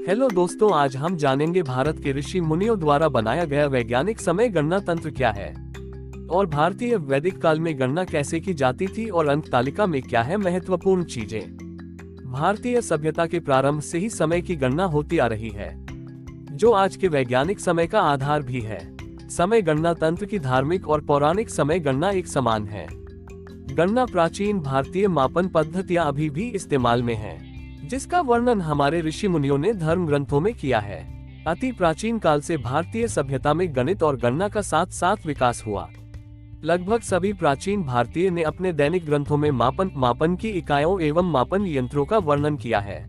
Hello दोस्तों, आज हम जानेंगे भारत के ऋषि मुनियों द्वारा बनाया गया वैज्ञानिक समय गणना तंत्र क्या है और भारतीय वैदिक काल में गणना कैसे की जाती थी और अंक तालिका में क्या है महत्वपूर्ण चीजें। भारतीय सभ्यता के प्रारंभ से ही समय की गणना होती आ रही है, जो आज के वैज्ञानिक समय का आधार भी है। समय गणना तंत्र की धार्मिक और पौराणिक समय गणना एक समान है। गणना प्राचीन भारतीय मापन पद्धतियां अभी भी इस्तेमाल में हैं, जिसका वर्णन हमारे ऋषि मुनियों ने धर्म ग्रंथों में किया है। अति प्राचीन काल से भारतीय सभ्यता में गणित और गणना का साथ साथ विकास हुआ। लगभग सभी प्राचीन भारतीय ने अपने दैनिक ग्रंथों में मापन की इकाइयों एवं मापन यंत्रों का वर्णन किया है।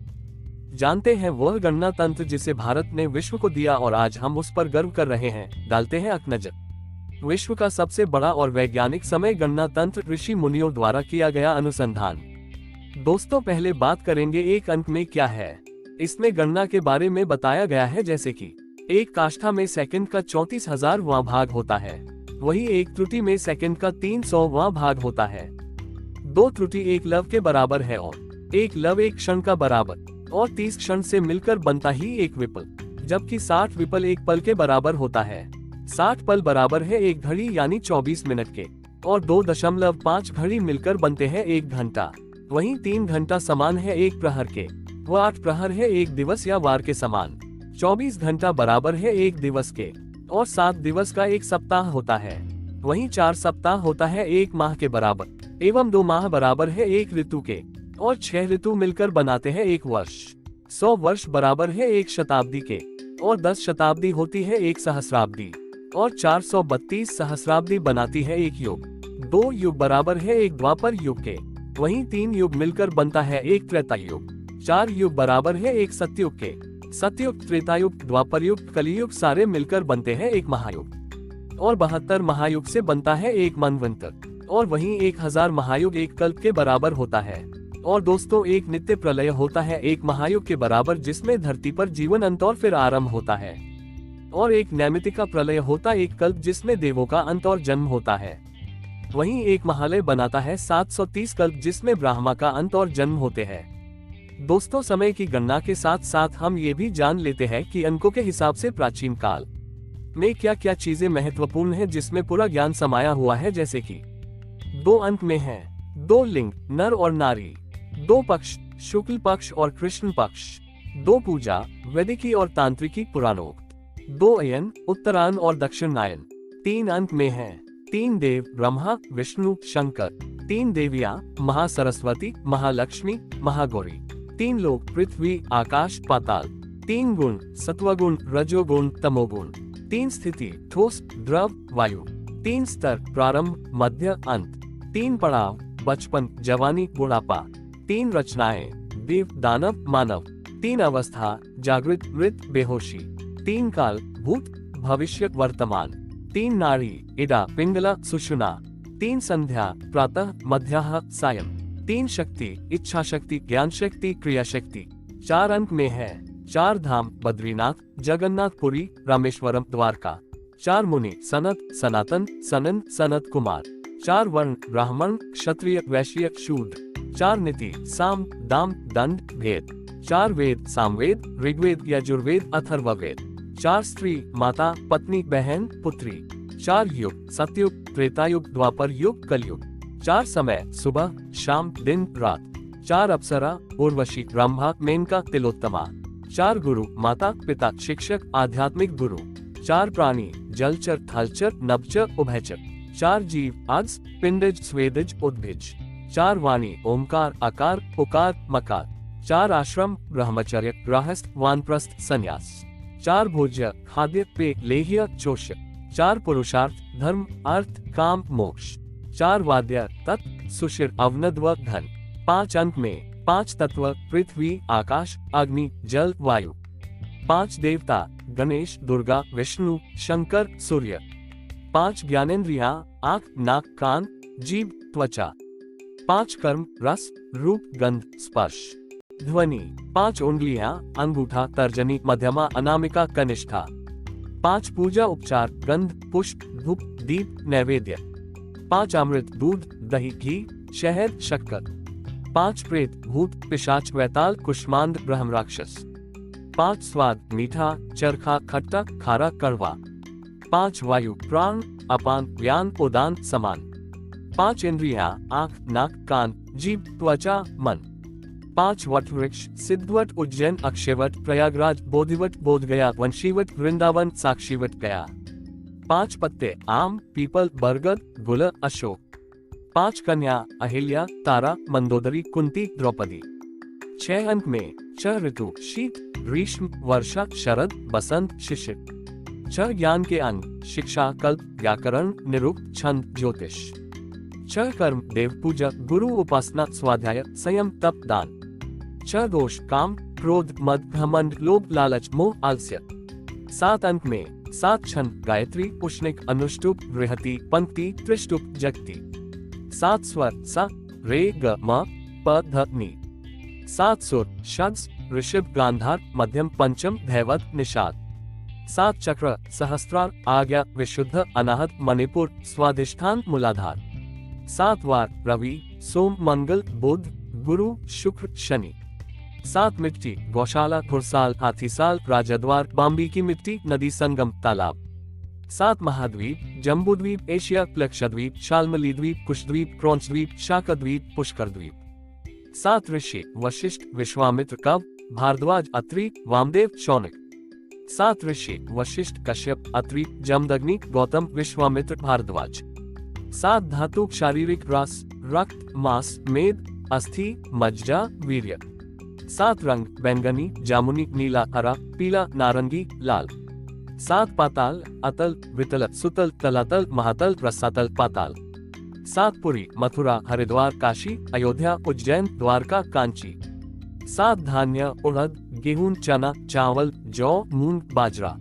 जानते हैं वह गणना तंत्र जिसे भारत ने विश्व को दिया और आज हम उस पर गर्व कर रहे हैं। डालते हैं एक नजर। विश्व का सबसे बड़ा और वैज्ञानिक समय गणना तंत्र ऋषि मुनियों द्वारा किया गया अनुसंधान। दोस्तों, पहले बात करेंगे एक अंक में क्या है। इसमें गणना के बारे में बताया गया है, जैसे कि एक काष्ठा में सेकंड का 34,000वां भाग होता है, वही एक त्रुटि में सेकंड का 300वां भाग होता है। दो त्रुटि एक लव के बराबर है और एक लव एक क्षण का बराबर और 30 क्षण से मिलकर बनता ही एक विपल, जबकि 60 विपल एक पल के बराबर होता है। 60 पल बराबर है एक घड़ी यानी 24 मिनट के और 2.5 घड़ी मिलकर बनते हैं एक घंटा। वहीं 3 घंटा समान है एक प्रहर के, वह 8 प्रहर है एक दिवस या वार के समान। 24 घंटा बराबर है एक दिवस के और 7 दिवस का एक सप्ताह होता है। वहीं 4 सप्ताह होता है एक माह के बराबर एवं 2 माह बराबर है एक ऋतु के और 6 ऋतु मिलकर बनाते हैं एक वर्ष। 100 वर्ष बराबर है एक शताब्दी के और 10 शताब्दी होती है एक सहस्राब्दी और 432 सहस्राब्दी बनाती है एक युग। 2 युग बराबर है एक द्वापर युग के, वहीं 3 युग मिलकर बनता है एक त्रेता युग। 4 युग बराबर है एक सतयुग के, सतयुग, त्रेतायुग, द्वापर युग, कलियुग सारे मिलकर बनते हैं एक महायुग और 72 महायुग से बनता है एक मनवंतर और वहीं 1000 महायुग एक कल्प के बराबर होता है। और दोस्तों, एक नित्य प्रलय होता है एक महायुग के बराबर, जिसमें धरती पर जीवन अंत और फिर आरंभ होता है। और एक नैमित्तिका प्रलय होता एक कल्प, जिसमें देवों का अंत और जन्म होता है। वहीं एक महालय बनाता है 730 कल्प, जिसमें ब्रह्मा का अंत और जन्म होते हैं। दोस्तों, समय की गणना के साथ साथ हम ये भी जान लेते हैं कि अंकों के हिसाब से प्राचीन काल में क्या क्या चीजें महत्वपूर्ण हैं, जिसमें पूरा ज्ञान समाया हुआ है। जैसे कि 2 अंक में है 2 लिंग, नर और नारी, 2 पक्ष, शुक्ल पक्ष और कृष्ण पक्ष, 2 पूजा, वैदिकी और तांत्रिकी पुराणोक्त, 2 अयन, उत्तरायण और दक्षिणायन। 3 अंक में है 3 देव, ब्रह्मा, विष्णु, शंकर, 3 देवियां, महासरस्वती, महालक्ष्मी, महागौरी, 3 लोक, पृथ्वी, आकाश, पाताल, 3 गुण, सत्वगुण, रजोगुण, तमोगुण, 3 स्थिति, ठोस, द्रव, वायु, 3 स्तर, प्रारंभ, मध्य, अंत, 3 पड़ाव, बचपन, जवानी, बुढ़ापा, 3 रचनाएं, देव, दानव, मानव, 3 अवस्था, जागृत, मृत, बेहोशी, 3 काल, भूत, भविष्य, वर्तमान, 3 नाड़ी, इडा, पिंगला, सुषुम्ना, 3 संध्या, प्रातः, मध्याह्न, सायं, 3 शक्ति, इच्छा शक्ति, ज्ञान शक्ति, क्रिया शक्ति। 4 अंक में है 4 धाम, बद्रीनाथ, जगन्नाथपुरी, रामेश्वरम, द्वारका, 4 मुनि, सनत, सनातन, सनन, सनत कुमार, 4 वर्ण, ब्राह्मण, क्षत्रिय, वैश्य, शूद्र, 4 नीति, साम, दाम, दंड, भेद, 4 वेद, सामवेद, ऋग्वेद, यजुर्वेद, अथर्ववेद, 4 स्त्री, माता, पत्नी, बहन, पुत्री, 4 युग, सतयुग, त्रेतायुग, द्वापर युग, कलयुग, 4 समय, सुबह, शाम, दिन, रात, 4 अप्सरा, उर्वशी, ब्रह्मा, मेनका, तिलोत्तमा, 4 गुरु, माता, पिता, शिक्षक, आध्यात्मिक गुरु, 4 प्राणी, जलचर, थलचर, नभचर, उभयचर, 4 जीव, अज, पिंडज, स्वेदज, उद्भिज, 4 वाणी, ओमकार, आकार, पुकार, मकार, 4 आश्रम, ब्रह्मचर्य, गृहस्थ, वानप्रस्थ, संन्यास, 4 भोज्य, खाद्य, पेय, लेह्य, चोष्य, 4 पुरुषार्थ, धर्म, अर्थ, काम, मोक्ष, 4 वाद्य, तत्व, सुशिर, अवनद व धन। 5 अंक में 5 तत्व, पृथ्वी, आकाश, अग्नि, जल, वायु, 5 देवता, गणेश, दुर्गा, विष्णु, शंकर, सूर्य, 5 ज्ञानेंद्रियां, आंख, नाक, कान, जीभ, त्वचा, 5 कर्म, रस, रूप, गंध, स्पर्श, ध्वनि, 5 उंगलियां, अंगूठा, तर्जनी, मध्यमा, अनामिका, कनिष्ठा, 5 पूजा उपचार, गंध, पुष्प, धूप, दीप, नैवेद्य, 5 अमृत, दूध, दही, घी, शहद, शक्कर, 5 प्रेत, भूत, पिशाच, वैताल, कुष्मांड, ब्रह्मराक्षस, 5 स्वाद मीठा, चरखा, खट्टा, खारा, कड़वा। 5 वायु प्राण, अपान, व्यान, उदान, समान। 5 इंद्रियां आंख, नाक, कान, जीभ, त्वचा, मन। 5 वट वृक्ष सिद्धवट, उज्जैन, अक्षयवट, प्रयागराज, बोधिवट, बोधगया, वंशीवट, वृंदावन, साक्षीवट, गया। 5 पत्ते आम, पीपल, बरगद, गुल, अशोक। 5 कन्या अहिल्या, तारा, मंदोदरी, कुंती, द्रौपदी। 6 अंक में 6 ऋतु शीत, ग्रीष्म, वर्षा, शरद, बसंत, शिशिर। 6 ज्ञान के अंग शिक्षा, कल्प, व्याकरण, निरुक्त, छंद, ज्योतिष। 6 कर्म देव पूजा, गुरु उपासना, स्वाध्याय, संयम, तप, दान। 6 दोष काम, क्रोध, मद, घमंड, लोभ, लालच, मोह, आलस्य। 7 अंक में 7 छंद गायत्री, उष्णिक, अनुष्टुप, बृहति, पंक्ति, त्रिष्टुप, जगति। 7 स्वर सा, रे, ग, म, प, ध, नी। 7 सुर षड्स, ऋषभ, गांधार, मध्यम, पंचम, धैवत, निषाद। 7 चक्र सहस्त्रार, आज्ञा, विशुद्ध, अनाहत, मणिपुर, स्वाधिष्ठान, मूलाधार। 7 वार रवि, सोम, मंगल, बुध, गुरु, शुक्र, शनि। 7 मिट्टी गौशाला, घुड़साल, हाथीसाल, राजद्वार, बाम्बी की मिट्टी, नदी, संगम, तालाब। 7 महाद्वीप जम्बूद्वीप, एशिया, लक्षद्वीप, शाल्मली द्वीप, कुशद्वीप, क्रौंचद्वीप, शाकद्वीप, पुष्कर द्वीप। 7 ऋषि वशिष्ठ, विश्वामित्र, कव, भारद्वाज, अत्रि, वामदेव, शौनक। 7 ऋषि वशिष्ठ, कश्यप, अत्रि, जमदग्नि, गौतम, विश्वामित्र, भारद्वाज। 7 धातु शारीरिक रास, रक्त, मांस, मेद, अस्थि, मज्जा, वीर्य। 7 रंग बैंगनी, जामुनी, नीला, हरा, पीला, नारंगी, लाल। 7 पाताल अतल, वितल, सुतल, तलातल, महातल, रसातल, पाताल। 7 पुरी मथुरा, हरिद्वार, काशी, अयोध्या, उज्जैन, द्वारका, कांची। 7 धान्य उड़द, गेहूं, चना, चावल, जौ, मूंग, बाजरा।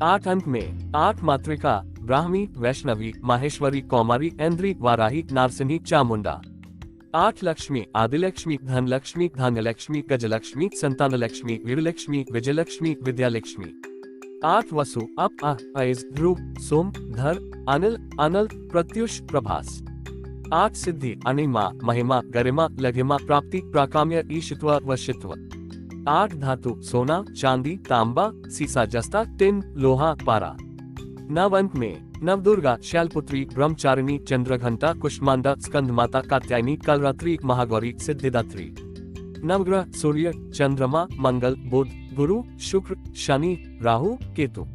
8 अंक में 8 मातृका ब्राह्मी, वैष्णवी, माहेश्वरी, कौमारी, ऐन्द्री, वाराही, नारसिंही, चामुंडा। 8 लक्ष्मी आदिलक्ष्मी, धनलक्ष्मी, धान्यलक्ष्मी, गजलक्ष्मी, संतानलक्ष्मी, वीरलक्ष्मी, विजयलक्ष्मी, विद्यालक्ष्मी। 8 वसु अप, अज, ध्रुव, सोम, धर, अनिल, अनल, प्रत्युष, प्रभास। 8 सिद्धि अनिमा, महिमा, गरिमा, लघिमा, प्राप्ति, प्राकाम्य, ईशित्व, वशित्व। 8 धातु सोना, चांदी, तांबा, सीसा, जस्ता, टिन, लोहा, पारा। 9 अंक में नवदुर्गा, शैलपुत्री, ब्रह्मचारिणी, चंद्रघंटा, कुष्मांडा, स्कंदमाता, कात्यायनी, कलरात्रि, महागौरी, सिद्धिदात्री। नवग्रह सूर्य, चंद्रमा, मंगल, बुध, गुरु, शुक्र, शनि, राहु, केतु।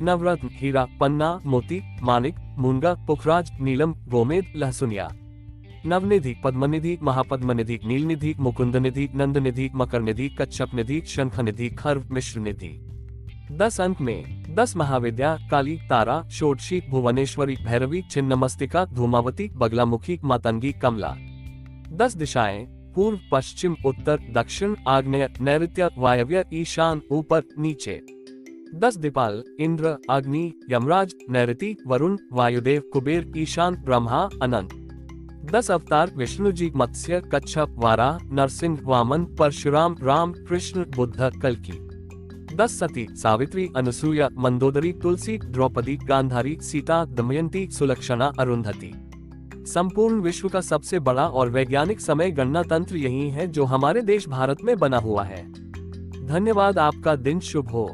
नवरत्न हीरा, पन्ना, मोती, मानिक, मूंगा, पुखराज, नीलम, गोमेद, लहसुनिया। नवनिधि पद्मनिधि, महापद्मनिधि, नीलनिधि, मुकुंदनिधि, नंदनिधि, मकरनिधि, कच्छपनिधि, शंखनिधि, खर्व, मिश्रनिधि। 10 अंक में 10 महाविद्या काली, तारा, षोडशी, भुवनेश्वरी, भैरवी, छिन्नमस्तिका, धूमावती, बगलामुखी, मातंगी, कमला। 10 दिशाएं पूर्व, पश्चिम, उत्तर, दक्षिण, आग्नेय, नैऋत्य, वायव्य, ईशान, ऊपर, नीचे। 10 दीपाल इंद्र, अग्नि, यमराज, नैऋति, वरुण, वायुदेव, कुबेर, ईशान, ब्रह्मा, अनंत। 10 अवतार विष्णु जी, मत्स्य, कच्छप, वाराह, नरसिंह, वामन, परशुराम, राम, कृष्ण, बुद्ध, कल्कि। 10 सती सावित्री, अनसुया, मंदोदरी, तुलसी, द्रौपदी, गांधारी, सीता, दमयंती, सुलक्षणा, अरुंधति। संपूर्ण विश्व का सबसे बड़ा और वैज्ञानिक समय गणना तंत्र यही है जो हमारे देश भारत में बना हुआ है। धन्यवाद। आपका दिन शुभ हो।